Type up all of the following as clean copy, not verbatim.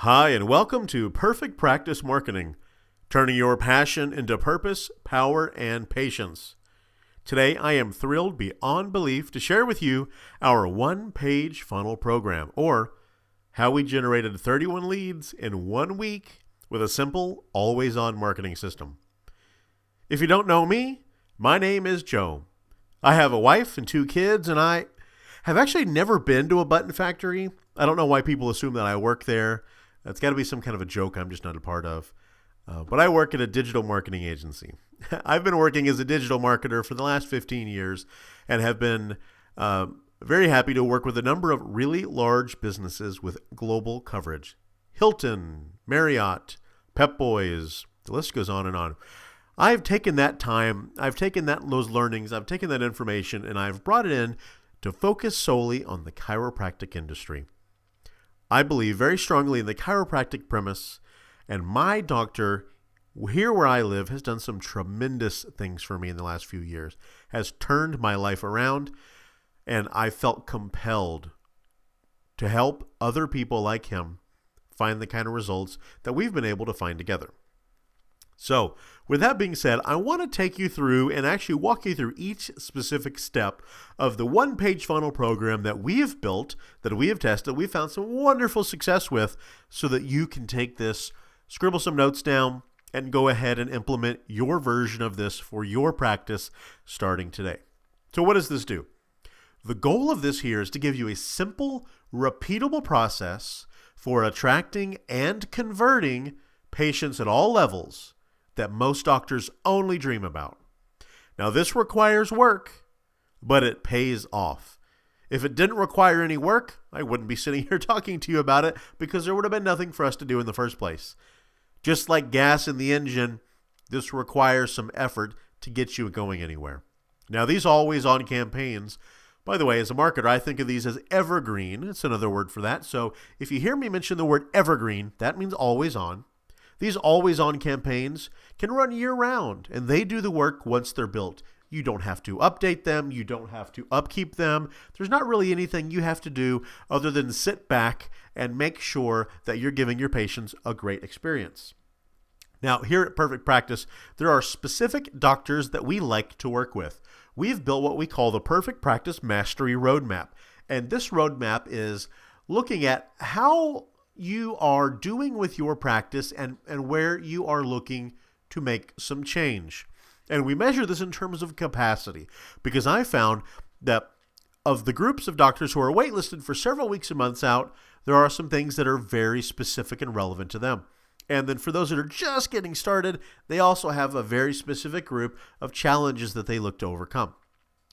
Hi, and welcome to Perfect Practice Marketing, turning your passion into purpose, power, and patience. Today, I am thrilled beyond belief to share with you our one-page funnel program, or how we generated 31 leads in 1 week with a simple, always-on marketing system. If you don't know me, my name is Joe. I have a wife and 2 kids, and I have actually never been to a button factory. I don't know why people assume that I work there. That's got to be some kind of a joke I'm just not a part of. But I work at a digital marketing agency. I've been working as a digital marketer for the last 15 years and have been very happy to work with a number of really large businesses with global coverage. Hilton, Marriott, Pep Boys, the list goes on and on. I've taken that time, those learnings, I've taken that information, and I've brought it in to focus solely on the chiropractic industry. I believe very strongly in the chiropractic premise, and my doctor here where I live has done some tremendous things for me in the last few years, has turned my life around, and I felt compelled to help other people like him find the kind of results that we've been able to find together. So, with that being said, I want to take you through and actually walk you through each specific step of the one-page funnel program that we have built, that we have tested, we've found some wonderful success with, so that you can take this, scribble some notes down, and go ahead and implement your version of this for your practice starting today. So what does this do? The goal of this here is to give you a simple, repeatable process for attracting and converting patients at all levels that most doctors only dream about. Now, this requires work, but it pays off. If it didn't require any work, I wouldn't be sitting here talking to you about it because there would have been nothing for us to do in the first place. Just like gas in the engine, this requires some effort to get you going anywhere. Now, these always-on campaigns, by the way, as a marketer, I think of these as evergreen. It's another word for that. So if you hear me mention the word evergreen, that means always on. These always-on campaigns can run year-round, and they do the work once they're built. You don't have to update them. You don't have to upkeep them. There's not really anything you have to do other than sit back and make sure that you're giving your patients a great experience. Now, here at Perfect Practice, there are specific doctors that we like to work with. We've built what we call the Perfect Practice Mastery Roadmap, and this roadmap is looking at how you are doing with your practice and where you are looking to make some change. And we measure this in terms of capacity, because I found that of the groups of doctors who are waitlisted for several weeks and months out, there are some things that are very specific and relevant to them. And then for those that are just getting started, they also have a very specific group of challenges that they look to overcome.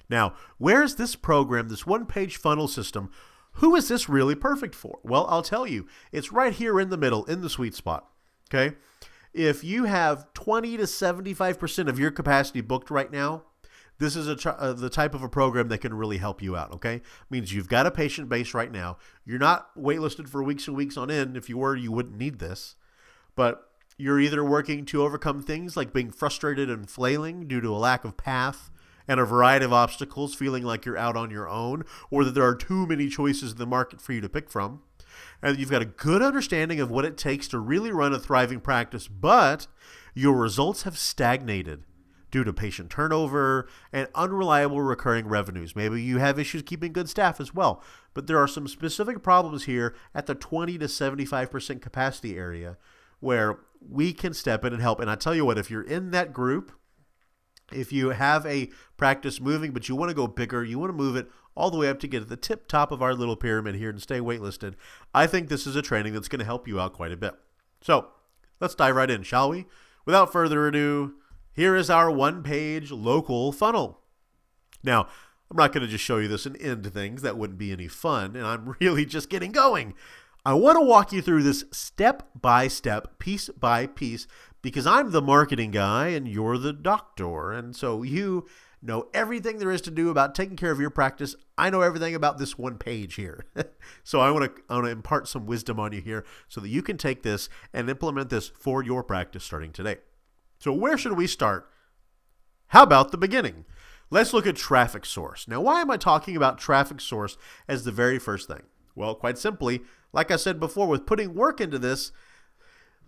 Now, where's this program, this one-page funnel system? Who is this really perfect for? Well, I'll tell you, it's right here in the middle, in the sweet spot, okay? If you have 20 to 75% of your capacity booked right now, this is the type of a program that can really help you out, okay? Means you've got a patient base right now. You're not waitlisted for weeks and weeks on end. If you were, you wouldn't need this. But you're either working to overcome things like being frustrated and flailing due to a lack of path, and a variety of obstacles, feeling like you're out on your own, or that there are too many choices in the market for you to pick from. And you've got a good understanding of what it takes to really run a thriving practice, but your results have stagnated due to patient turnover and unreliable recurring revenues. Maybe you have issues keeping good staff as well, but there are some specific problems here at the 20 to 75% capacity area where we can step in and help. And I tell you what, if you're in that group, if you have a practice moving, but you want to go bigger, you want to move it all the way up to get at the tip top of our little pyramid here and stay waitlisted, I think this is a training that's going to help you out quite a bit. So let's dive right in, shall we? Without further ado, here is our one-page local funnel. Now, I'm not going to just show you this and end things. That wouldn't be any fun, and I'm really just getting going. I want to walk you through this step by step, piece by piece, because I'm the marketing guy and you're the doctor. And so you know everything there is to do about taking care of your practice. I know everything about this one page here. So I want to impart some wisdom on you here so that you can take this and implement this for your practice starting today. So where should we start? How about the beginning? Let's look at traffic source. Now, why am I talking about traffic source as the very first thing? Well, quite simply, Like I said before, with putting work into this,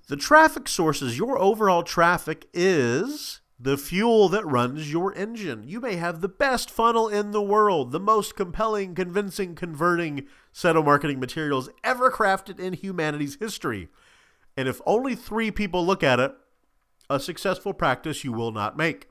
the traffic sources, your overall traffic is the fuel that runs your engine. You may have the best funnel in the world, the most compelling, convincing, converting set of marketing materials ever crafted in humanity's history. And if only 3 people look at it, a successful practice you will not make.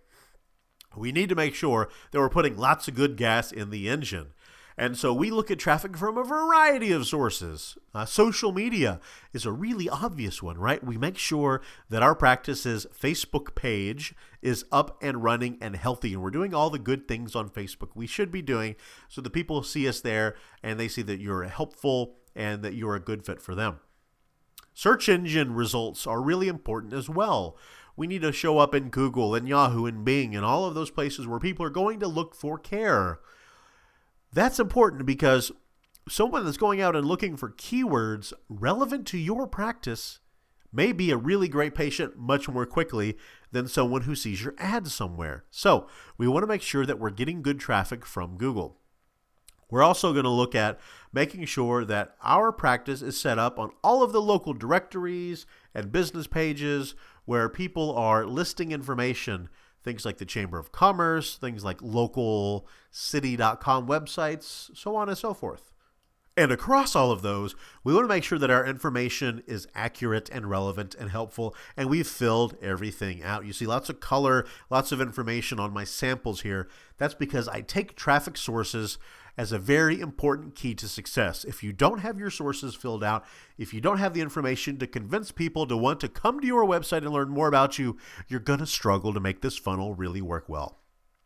We need to make sure that we're putting lots of good gas in the engine. And so we look at traffic from a variety of sources. Social media is a really obvious one, right? We make sure that our practice's Facebook page is up and running and healthy, and we're doing all the good things on Facebook we should be doing so that people see us there and they see that you're helpful and that you're a good fit for them. Search engine results are really important as well. We need to show up in Google and Yahoo and Bing and all of those places where people are going to look for care. That's important because someone that's going out and looking for keywords relevant to your practice may be a really great patient much more quickly than someone who sees your ad somewhere. So we want to make sure that we're getting good traffic from Google. We're also going to look at making sure that our practice is set up on all of the local directories and business pages where people are listing information, things like the Chamber of Commerce, things like local city.com websites, so on and so forth. And across all of those, we want to make sure that our information is accurate and relevant and helpful, and we've filled everything out. You see lots of color, lots of information on my samples here. That's because I take traffic sources as a very important key to success. If you don't have your sources filled out, if you don't have the information to convince people to want to come to your website and learn more about you, you're going to struggle to make this funnel really work well.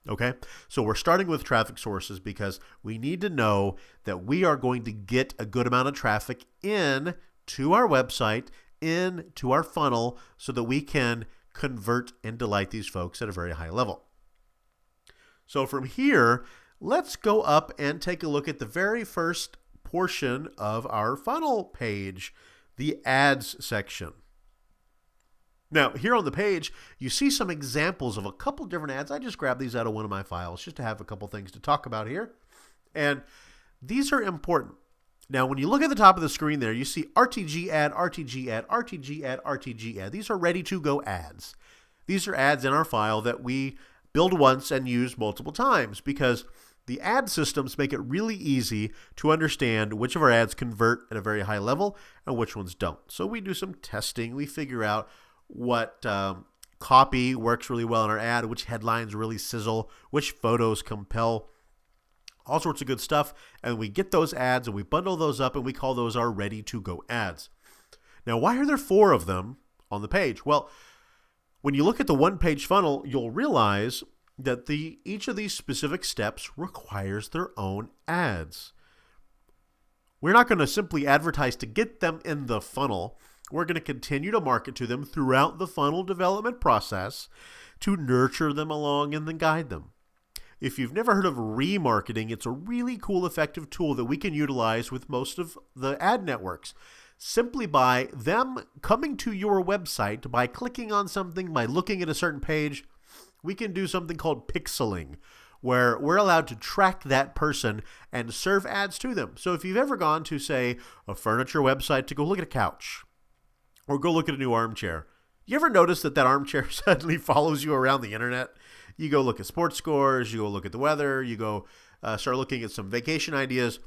Okay, so we're starting with traffic sources because we need to know that we are going to get a good amount of traffic in to our website, in to our funnel, so that we can convert and delight these folks at a very high level. So from here, let's go up and take a look at the very first portion of our funnel page, the ads section. Now, here on the page, you see some examples of a couple different ads. I just grabbed these out of one of my files just to have a couple things to talk about here. And these are important. Now, when you look at the top of the screen there, you see RTG ad, RTG ad, RTG ad, RTG ad. These are ready-to-go ads. These are ads in our file that we build once and use multiple times because the ad systems make it really easy to understand which of our ads convert at a very high level and which ones don't. So we do some testing. We figure out what copy works really well in our ad, which headlines really sizzle, which photos compel, all sorts of good stuff. And we get those ads and we bundle those up and we call those our ready-to-go ads. Now, why are there 4 of them on the page? Well, when you look at the one-page funnel, you'll realize that each of these specific steps requires their own ads. We're not going to simply advertise to get them in the funnel. We're going to continue to market to them throughout the funnel development process to nurture them along and then guide them. If you've never heard of remarketing, it's a really cool, effective tool that we can utilize with most of the ad networks. Simply by them coming to your website, by clicking on something, by looking at a certain page, we can do something called pixeling, where we're allowed to track that person and serve ads to them. So if you've ever gone to, say, a furniture website to go look at a couch, or go look at a new armchair. You ever notice that armchair suddenly follows you around the internet? You go look at sports scores, you go look at the weather, you go start looking at some vacation ideas.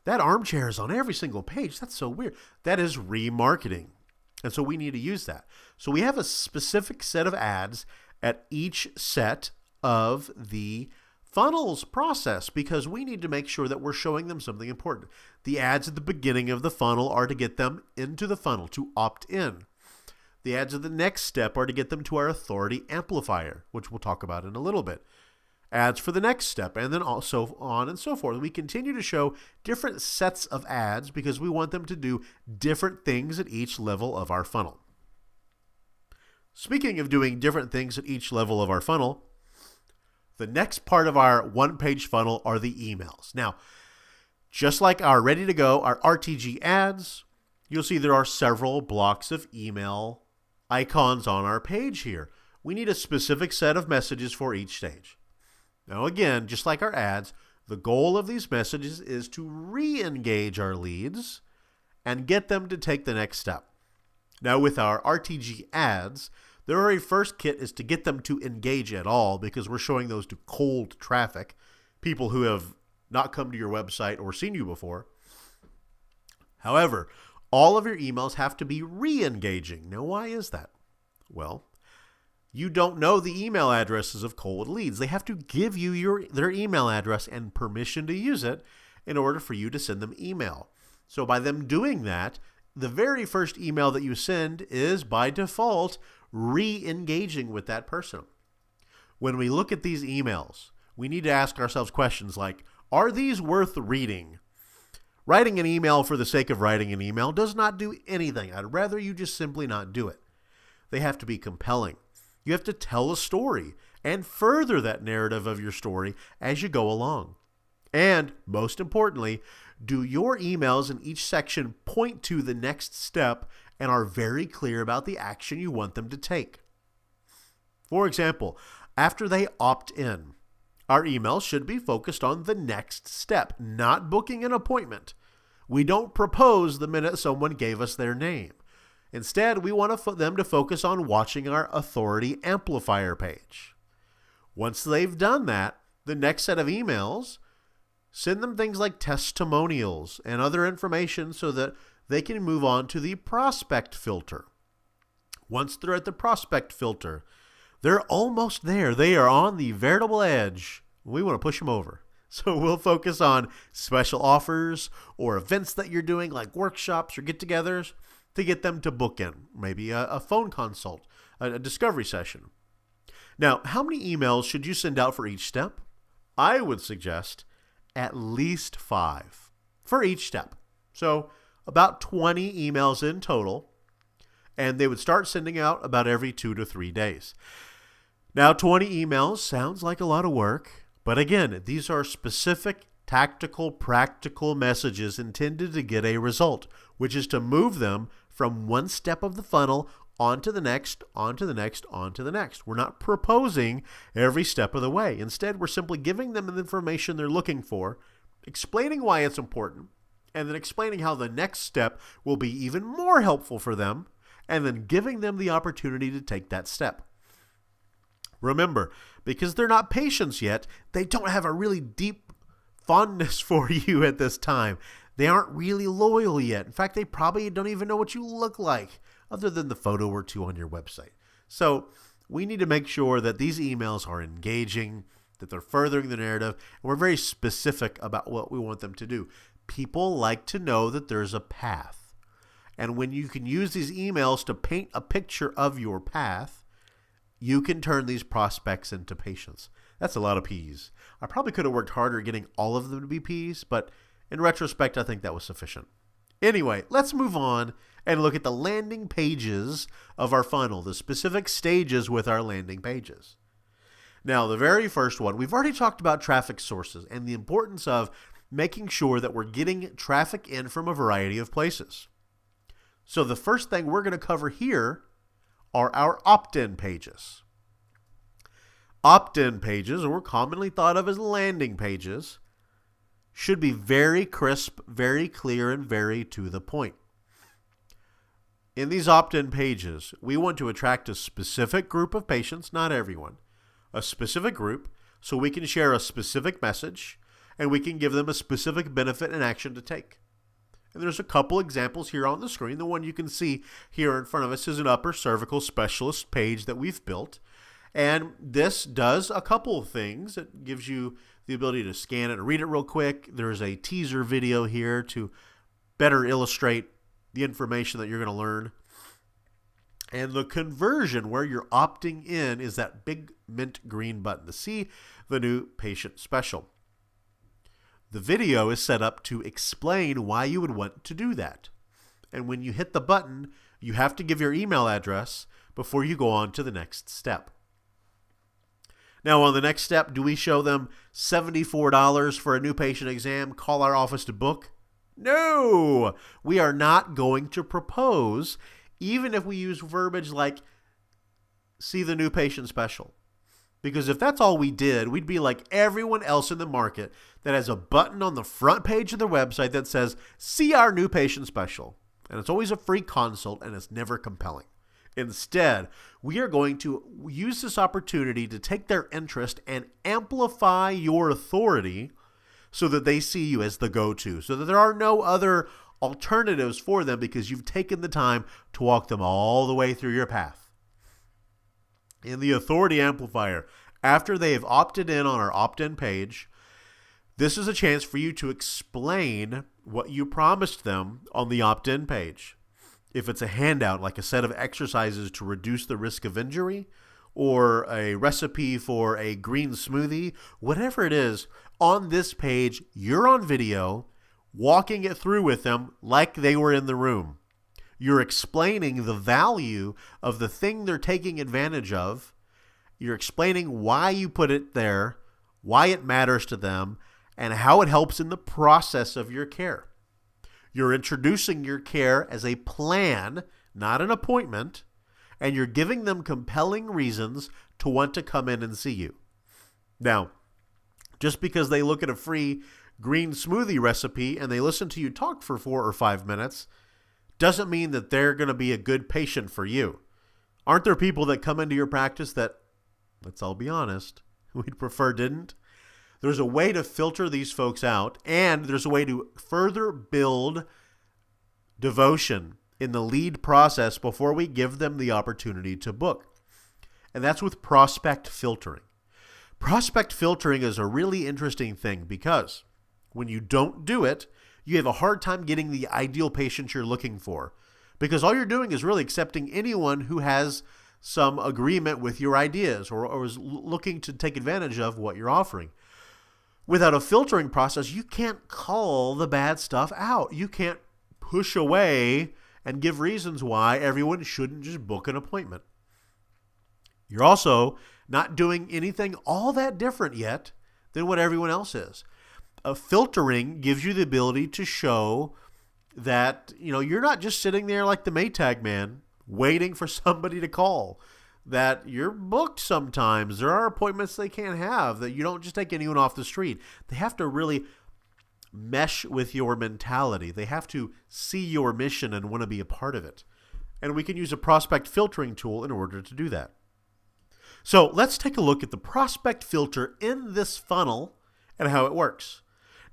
That armchair is on every single page. That's so weird. That is remarketing. And so we need to use that. So we have a specific set of ads at each set of the funnels process because we need to make sure that we're showing them something important. The ads at the beginning of the funnel are to get them into the funnel, to opt in. The ads at the next step are to get them to our authority amplifier, which we'll talk about in a little bit. Ads for the next step, and then also on and so forth. We continue to show different sets of ads because we want them to do different things at each level of our funnel. Speaking of doing different things at each level of our funnel, the next part of our one-page funnel are the emails. Now, just like our ready-to-go, our RTG ads, you'll see there are several blocks of email icons on our page here. We need a specific set of messages for each stage. Now, again, just like our ads, the goal of these messages is to re-engage our leads and get them to take the next step. Now, with our RTG ads, the very first kit is to get them to engage at all, because we're showing those to cold traffic, people who have not come to your website or seen you before. However, all of your emails have to be re-engaging. Now, why is that? Well, you don't know the email addresses of cold leads. They have to give you their email address and permission to use it in order for you to send them email. So by them doing that, the very first email that you send is by default re-engaging with that person. When we look at these emails, we need to ask ourselves questions like, are these worth reading? Writing an email for the sake of writing an email does not do anything. I'd rather you just simply not do it. They have to be compelling. You have to tell a story and further that narrative of your story as you go along. And most importantly, do your emails in each section point to the next step and are very clear about the action you want them to take. For example, after they opt in, our emails should be focused on the next step, not booking an appointment. We don't propose the minute someone gave us their name. Instead, we want them to focus on watching our authority amplifier page. Once they've done that, the next set of emails, send them things like testimonials and other information so that they can move on to the prospect filter. Once they're at the prospect filter, they're almost there. They are on the veritable edge. We want to push them over. So we'll focus on special offers or events that you're doing, like workshops or get-togethers, to get them to book in, maybe a phone consult, a discovery session. Now, how many emails should you send out for each step? I would suggest at least 5 for each step. So about 20 emails in total, and they would start sending out about every 2 to 3 days. Now, 20 emails sounds like a lot of work, but again, these are specific, tactical, practical messages intended to get a result, which is to move them from one step of the funnel onto the next, onto the next, onto the next. We're not proposing every step of the way. Instead, we're simply giving them the information they're looking for, explaining why it's important, and then explaining how the next step will be even more helpful for them, and then giving them the opportunity to take that step. Remember, because they're not patients yet, they don't have a really deep fondness for you at this time. They aren't really loyal yet. In fact, they probably don't even know what you look like, other than the photo or two on your website. So we need to make sure that these emails are engaging, that they're furthering the narrative, and we're very specific about what we want them to do. People like to know that there's a path. And when you can use these emails to paint a picture of your path, you can turn these prospects into patients. That's a lot of P's. I probably could have worked harder getting all of them to be P's, but in retrospect, I think that was sufficient. Anyway, let's move on and look at the landing pages of our funnel, the specific stages with our landing pages. Now, the very first one, we've already talked about traffic sources and the importance of making sure that we're getting traffic in from a variety of places. So the first thing we're going to cover here are our opt-in pages. Opt-in pages, or commonly thought of as landing pages, should be very crisp, very clear, and very to the point. In these opt-in pages, we want to attract a specific group of patients, not everyone, a specific group, so we can share a specific message, and we can give them a specific benefit and action to take. And there's a couple examples here on the screen. The one you can see here in front of us is an upper cervical specialist page that we've built. And this does a couple of things. It gives you the ability to scan it and read it real quick. There's a teaser video here to better illustrate the information that you're going to learn. And the conversion where you're opting in is that big mint green button to see the new patient special. The video is set up to explain why you would want to do that. And when you hit the button, you have to give your email address before you go on to the next step. Now, on the next step, do we show them $74 for a new patient exam, call our office to book? No! We are not going to propose, even if we use verbiage like, see the new patient special. Because if that's all we did, we'd be like everyone else in the market that has a button on the front page of their website that says, see our new patient special. And it's always a free consult and it's never compelling. Instead, we are going to use this opportunity to take their interest and amplify your authority so that they see you as the go-to, so that there are no other alternatives for them because you've taken the time to walk them all the way through your path. In the authority amplifier, after they have opted in on our opt-in page, this is a chance for you to explain what you promised them on the opt-in page. If it's a handout, like a set of exercises to reduce the risk of injury, or a recipe for a green smoothie, whatever it is, on this page, you're on video, walking it through with them like they were in the room. You're explaining the value of the thing they're taking advantage of. You're explaining why you put it there, why it matters to them, and how it helps in the process of your care. You're introducing your care as a plan, not an appointment, and you're giving them compelling reasons to want to come in and see you. Now, just because they look at a free green smoothie recipe and they listen to you talk for 4 or 5 minutes doesn't mean that they're going to be a good patient for you. Aren't there people that come into your practice that, let's all be honest, we'd prefer didn't? There's a way to filter these folks out, and there's a way to further build devotion in the lead process before we give them the opportunity to book. And that's with prospect filtering. Prospect filtering is a really interesting thing because when you don't do it, you have a hard time getting the ideal patient you're looking for, because all you're doing is really accepting anyone who has some agreement with your ideas or is looking to take advantage of what you're offering. Without a filtering process, you can't call the bad stuff out. You can't push away and give reasons why everyone shouldn't just book an appointment. You're also not doing anything all that different yet than what everyone else is. Filtering gives you the ability to show that, you're not just sitting there like the Maytag man waiting for somebody to call, that you're booked sometimes. There are appointments they can't have, that you don't just take anyone off the street. They have to really mesh with your mentality. They have to see your mission and want to be a part of it. And we can use a prospect filtering tool in order to do that. So let's take a look at the prospect filter in this funnel and how it works.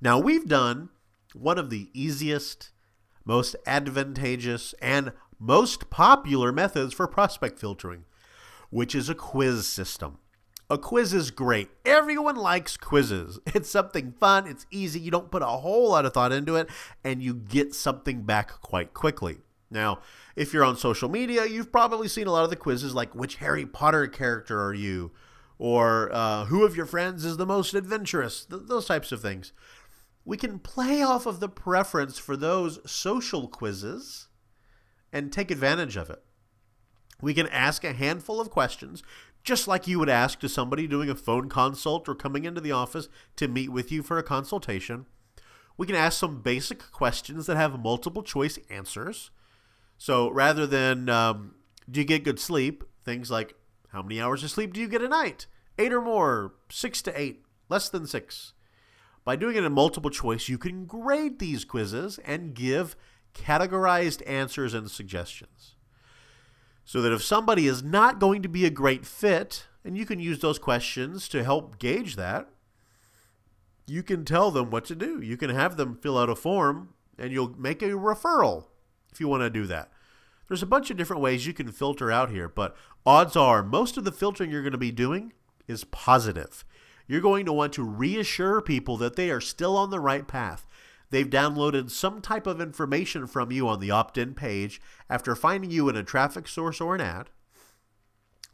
Now, we've done one of the easiest, most advantageous, and most popular methods for prospect filtering, which is a quiz system. A quiz is great. Everyone likes quizzes. It's something fun. It's easy. You don't put a whole lot of thought into it, and you get something back quite quickly. Now, if you're on social media, you've probably seen a lot of the quizzes like, which Harry Potter character are you? Or who of your friends is the most adventurous? Those types of things. We can play off of the preference for those social quizzes and take advantage of it. We can ask a handful of questions, just like you would ask to somebody doing a phone consult or coming into the office to meet with you for a consultation. We can ask some basic questions that have multiple choice answers. So rather than, do you get good sleep? Things like, how many hours of sleep do you get a night? 8 or more, 6 to 8, less than 6. By doing it in multiple choice, you can grade these quizzes and give categorized answers and suggestions. So that if somebody is not going to be a great fit, and you can use those questions to help gauge that, you can tell them what to do. You can have them fill out a form, and you'll make a referral if you want to do that. There's a bunch of different ways you can filter out here, but odds are most of the filtering you're going to be doing is positive. You're going to want to reassure people that they are still on the right path. They've downloaded some type of information from you on the opt-in page after finding you in a traffic source or an ad.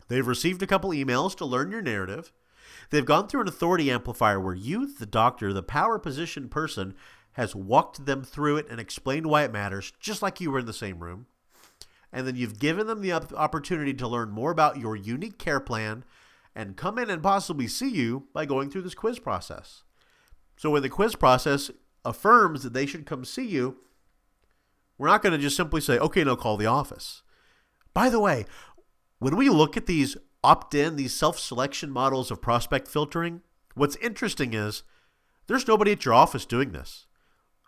They've received a couple emails to learn your narrative. They've gone through an authority amplifier where you, the doctor, the power position person, has walked them through it and explained why it matters, just like you were in the same room. And then you've given them the opportunity to learn more about your unique care plan and come in and possibly see you by going through this quiz process. So when the quiz process affirms that they should come see you, we're not going to just simply say, okay, no, call the office. By the way, when we look at these opt-in, these self-selection models of prospect filtering, what's interesting is there's nobody at your office doing this.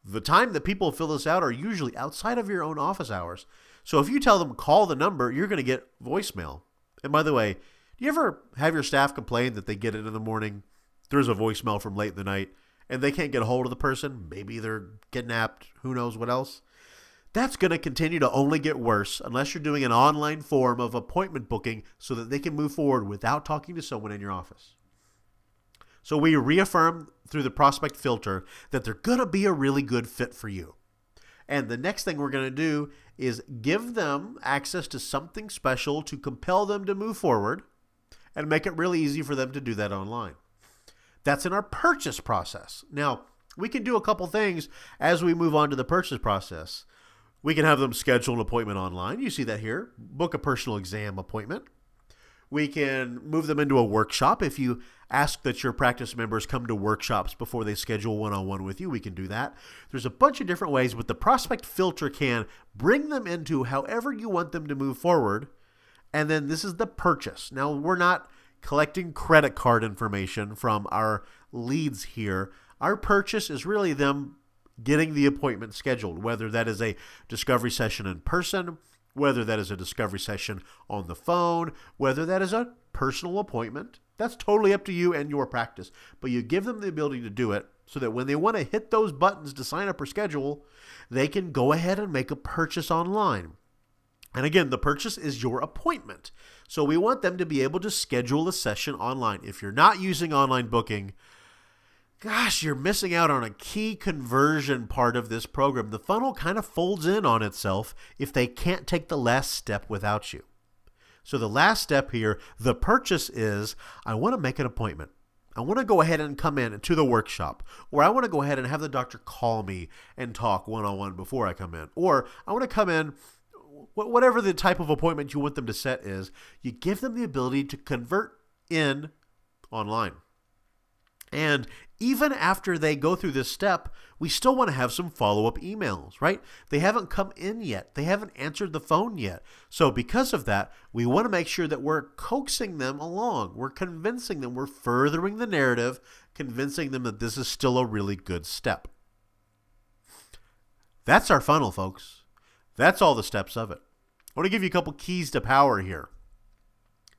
The time that people fill this out are usually outside of your own office hours. So if you tell them call the number, you're going to get voicemail. And by the way, do you ever have your staff complain that they get it in the morning, there's a voicemail from late in the night, and they can't get a hold of the person? Maybe they're kidnapped, who knows what else? That's going to continue to only get worse unless you're doing an online form of appointment booking so that they can move forward without talking to someone in your office. So we reaffirm through the prospect filter that they're going to be a really good fit for you. And the next thing we're going to do is give them access to something special to compel them to move forward and make it really easy for them to do that online. That's in our purchase process. Now, we can do a couple things as we move on to the purchase process. We can have them schedule an appointment online. You see that here. Book a personal exam appointment. We can move them into a workshop. If you ask that your practice members come to workshops before they schedule one-on-one with you, we can do that. There's a bunch of different ways, but the prospect filter can bring them into however you want them to move forward. And then this is the purchase. Now, we're not collecting credit card information from our leads here. Our purchase is really them getting the appointment scheduled, whether that is a discovery session in person, whether that is a discovery session on the phone, whether that is a personal appointment. That's totally up to you and your practice. But you give them the ability to do it so that when they want to hit those buttons to sign up or schedule, they can go ahead and make a purchase online. And again, the purchase is your appointment. So we want them to be able to schedule a session online. If you're not using online booking, gosh, you're missing out on a key conversion part of this program. The funnel kind of folds in on itself if they can't take the last step without you. So the last step here, the purchase is, I want to make an appointment. I want to go ahead and come in to the workshop, or I want to go ahead and have the doctor call me and talk one-on-one before I come in, or I want to come in, whatever the type of appointment you want them to set is, you give them the ability to convert in online. And even after they go through this step, we still want to have some follow-up emails, right? They haven't come in yet. They haven't answered the phone yet. So because of that, we want to make sure that we're coaxing them along. We're convincing them. We're furthering the narrative, convincing them that this is still a really good step. That's our funnel, folks. That's all the steps of it. I want to give you a couple keys to power here.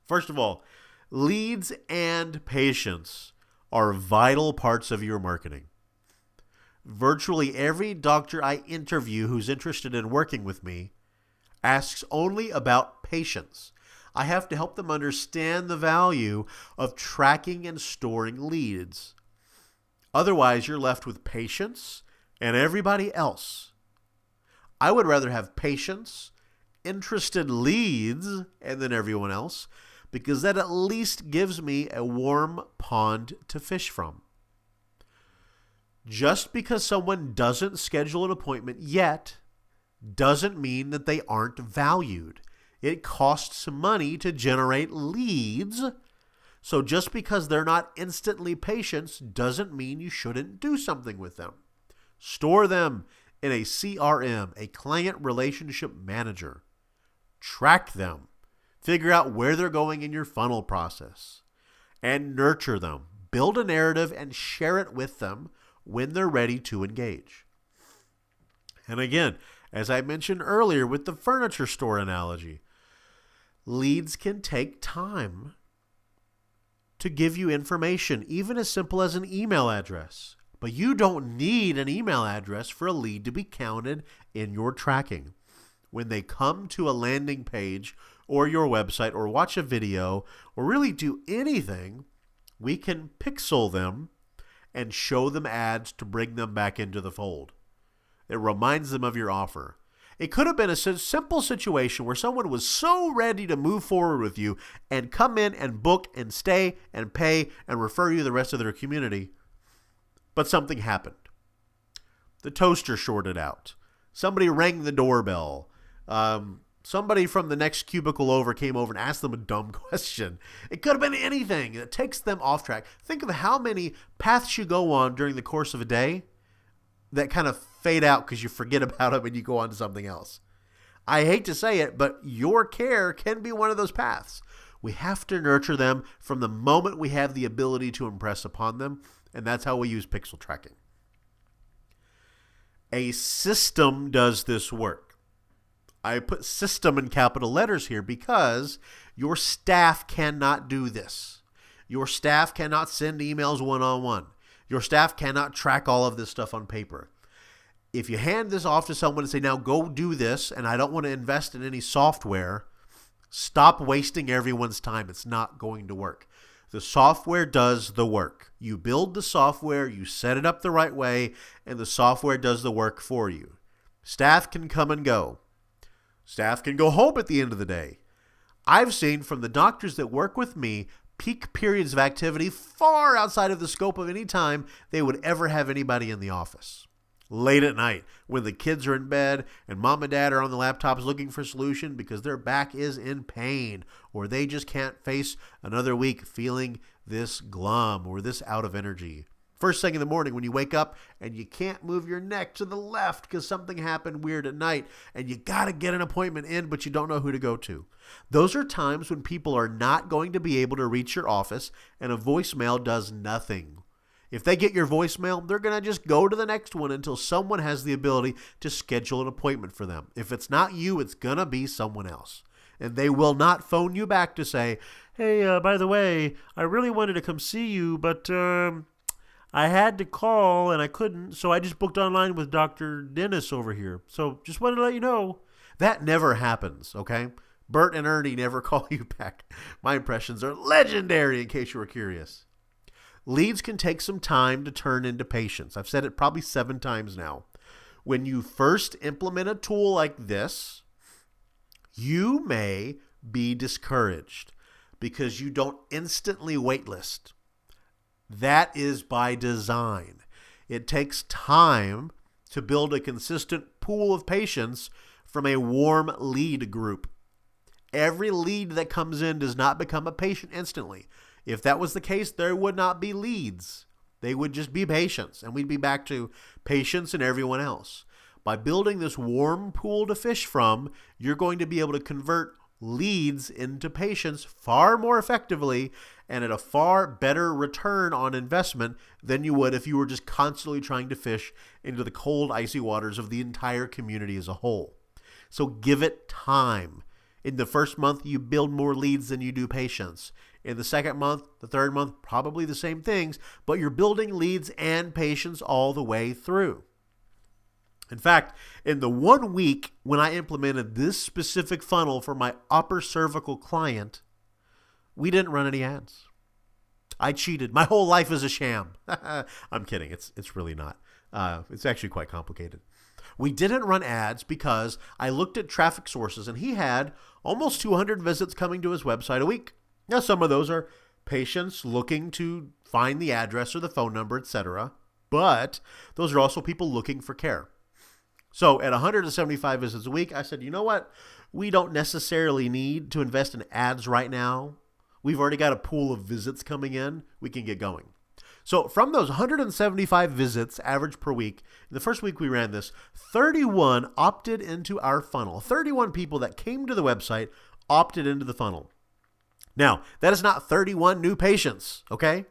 First of all, leads and patients are vital parts of your marketing. Virtually every doctor I interview who's interested in working with me asks only about patients. I have to help them understand the value of tracking and storing leads. Otherwise, you're left with patients and everybody else. I would rather have patients, interested leads, and then everyone else, because that at least gives me a warm pond to fish from. Just because someone doesn't schedule an appointment yet doesn't mean that they aren't valued. It costs money to generate leads, so just because they're not instantly patients doesn't mean you shouldn't do something with them. Store them in a CRM, a client relationship manager. Track them. Figure out where they're going in your funnel process and nurture them. Build a narrative and share it with them when they're ready to engage. And again, as I mentioned earlier with the furniture store analogy, leads can take time to give you information, even as simple as an email address. But you don't need an email address for a lead to be counted in your tracking. When they come to a landing page or your website or watch a video or really do anything, we can pixel them and show them ads to bring them back into the fold. It reminds them of your offer. It could have been a simple situation where someone was so ready to move forward with you and come in and book and stay and pay and refer you to the rest of their community, but something happened. The toaster shorted out. Somebody rang the doorbell. Somebody from the next cubicle over came over and asked them a dumb question. It could have been anything that takes them off track. Think of how many paths you go on during the course of a day that kind of fade out because you forget about them and you go on to something else. I hate to say it, but your care can be one of those paths. We have to nurture them from the moment we have the ability to impress upon them, and that's how we use pixel tracking. A system does this work. I put system in capital letters here because your staff cannot do this. Your staff cannot send emails one-on-one. Your staff cannot track all of this stuff on paper. If you hand this off to someone and say, now go do this, and I don't want to invest in any software, stop wasting everyone's time. It's not going to work. The software does the work. You build the software, you set it up the right way, and the software does the work for you. Staff can come and go. Staff can go home at the end of the day. I've seen from the doctors that work with me peak periods of activity far outside of the scope of any time they would ever have anybody in the office. Late at night, when the kids are in bed and mom and dad are on the laptops looking for a solution because their back is in pain, or they just can't face another week feeling this glum or this out of energy. First thing in the morning when you wake up and you can't move your neck to the left because something happened weird at night and you got to get an appointment in, but you don't know who to go to. Those are times when people are not going to be able to reach your office and a voicemail does nothing. If they get your voicemail, they're going to just go to the next one until someone has the ability to schedule an appointment for them. If it's not you, it's going to be someone else. And they will not phone you back to say, hey, by the way, I really wanted to come see you, but I had to call and I couldn't, so I just booked online with Dr. Dennis over here. So just wanted to let you know. That never happens, okay? Bert and Ernie never call you back. My impressions are legendary, in case you were curious. Leads can take some time to turn into patients. I've said it probably 7 times now. When you first implement a tool like this, you may be discouraged because you don't instantly waitlist. That is by design. It takes time to build a consistent pool of patients from a warm lead group. Every lead that comes in does not become a patient instantly. If that was the case, there would not be leads. They would just be patients, and we'd be back to patients and everyone else. By building this warm pool to fish from, you're going to be able to convert leads into patients far more effectively and at a far better return on investment than you would if you were just constantly trying to fish into the cold, icy waters of the entire community as a whole. So give it time. In the first month, you build more leads than you do patients. In the second month, the third month, probably the same things, but you're building leads and patients all the way through. In fact, in the 1 week when I implemented this specific funnel for my upper cervical client, we didn't run any ads. I cheated. My whole life is a sham. I'm kidding. It's really not. It's actually quite complicated. We didn't run ads because I looked at traffic sources and he had almost 200 visits coming to his website a week. Now, some of those are patients looking to find the address or the phone number, etc. But those are also people looking for care. So at 175 visits a week, I said, you know what? We don't necessarily need to invest in ads right now. We've already got a pool of visits coming in. We can get going. So from those 175 visits average per week, in the first week we ran this, 31 opted into our funnel. 31 people that came to the website opted into the funnel. Now, that is not 31 new patients, okay?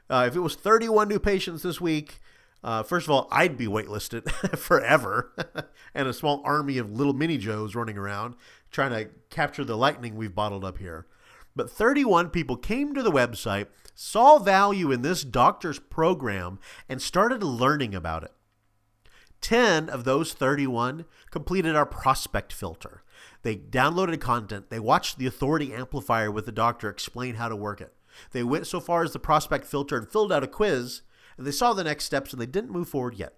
If it was 31 new patients this week, first of all, I'd be waitlisted forever and a small army of little mini Joes running around trying to capture the lightning we've bottled up here. But 31 people came to the website, saw value in this doctor's program, and started learning about it. 10 of those 31 completed our prospect filter. They downloaded content. They watched the authority amplifier with the doctor explain how to work it. They went so far as the prospect filter and filled out a quiz, and they saw the next steps, and they didn't move forward yet.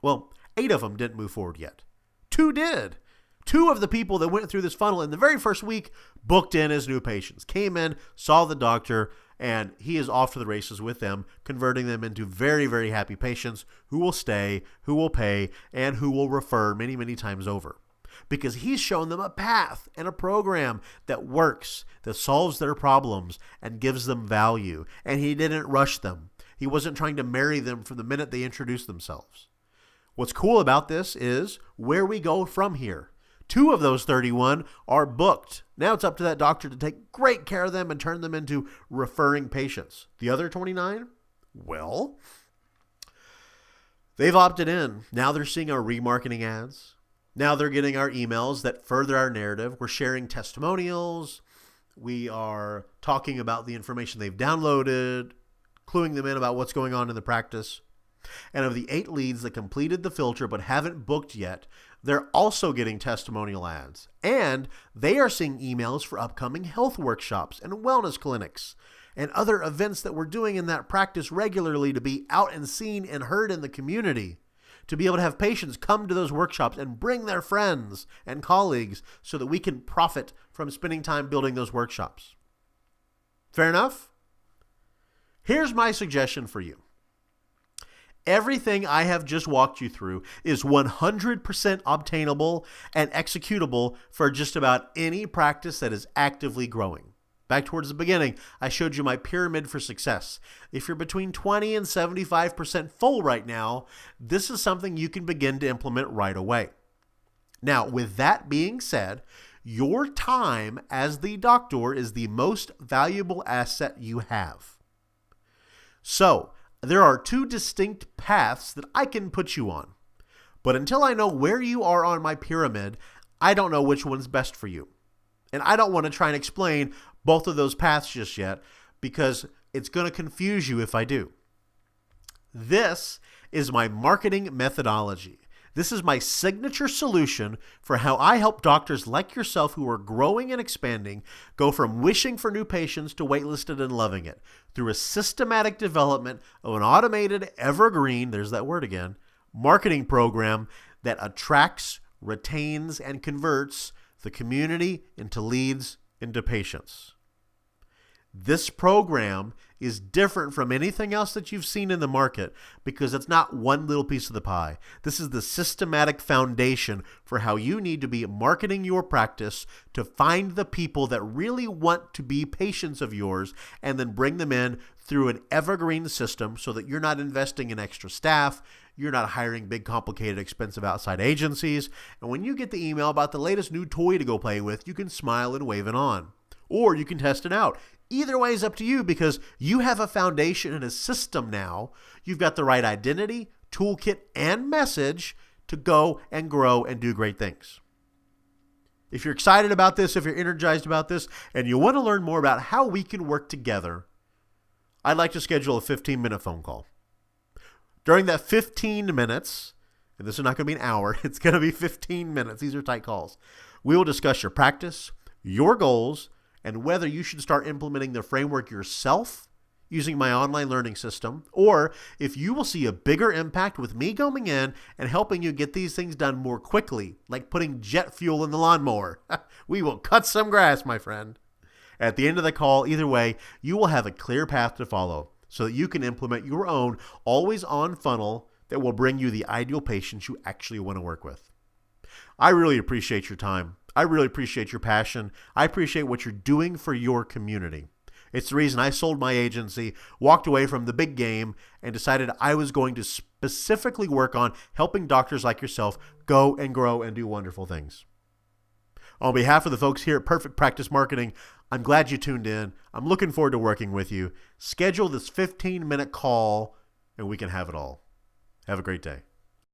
Well, 8 of them didn't move forward yet. 2 did. 2 of the people that went through this funnel in the very first week booked in as new patients, came in, saw the doctor, and he is off to the races with them, converting them into very, very happy patients who will stay, who will pay, and who will refer many, many times over. Because he's shown them a path and a program that works, that solves their problems, and gives them value. And he didn't rush them. He wasn't trying to marry them from the minute they introduced themselves. What's cool about this is where we go from here. 2 of those 31 are booked. Now it's up to that doctor to take great care of them and turn them into referring patients. The other 29, well, they've opted in. Now they're seeing our remarketing ads. Now they're getting our emails that further our narrative. We're sharing testimonials. We are talking about the information they've downloaded, cluing them in about what's going on in the practice. And of the 8 leads that completed the filter but haven't booked yet, they're also getting testimonial ads. And they are seeing emails for upcoming health workshops and wellness clinics and other events that we're doing in that practice regularly to be out and seen and heard in the community, to be able to have patients come to those workshops and bring their friends and colleagues so that we can profit from spending time building those workshops. Fair enough? Here's my suggestion for you. Everything I have just walked you through is 100% obtainable and executable for just about any practice that is actively growing. Back towards the beginning, I showed you my pyramid for success. If you're between 20 and 75% full right now, this is something you can begin to implement right away. Now, with that being said, your time as the doctor is the most valuable asset you have. So, there are 2 distinct paths that I can put you on. But until I know where you are on my pyramid, I don't know which one's best for you. And I don't want to try and explain both of those paths just yet because it's going to confuse you if I do. This is my marketing methodology. This is my signature solution for how I help doctors like yourself who are growing and expanding go from wishing for new patients to waitlisted and loving it through a systematic development of an automated, evergreen, there's that word again, marketing program that attracts, retains, and converts the community into leads, into patients. This program is different from anything else that you've seen in the market because it's not one little piece of the pie. This is the systematic foundation for how you need to be marketing your practice to find the people that really want to be patients of yours and then bring them in through an evergreen system so that you're not investing in extra staff, you're not hiring big, complicated, expensive outside agencies, and when you get the email about the latest new toy to go play with, you can smile and wave it on. Or you can test it out. Either way is up to you because you have a foundation and a system now. You've got the right identity, toolkit, and message to go and grow and do great things. If you're excited about this, if you're energized about this, and you want to learn more about how we can work together, I'd like to schedule a 15-minute phone call. During that 15 minutes, and this is not going to be an hour, it's going to be 15 minutes. These are tight calls. We will discuss your practice, your goals, and whether you should start implementing the framework yourself using my online learning system, or if you will see a bigger impact with me going in and helping you get these things done more quickly, like putting jet fuel in the lawnmower. We will cut some grass, my friend. At the end of the call, either way, you will have a clear path to follow so that you can implement your own always-on funnel that will bring you the ideal patients you actually want to work with. I really appreciate your time. I really appreciate your passion. I appreciate what you're doing for your community. It's the reason I sold my agency, walked away from the big game, and decided I was going to specifically work on helping doctors like yourself go and grow and do wonderful things. On behalf of the folks here at Perfect Practice Marketing, I'm glad you tuned in. I'm looking forward to working with you. Schedule this 15-minute call, and we can have it all. Have a great day.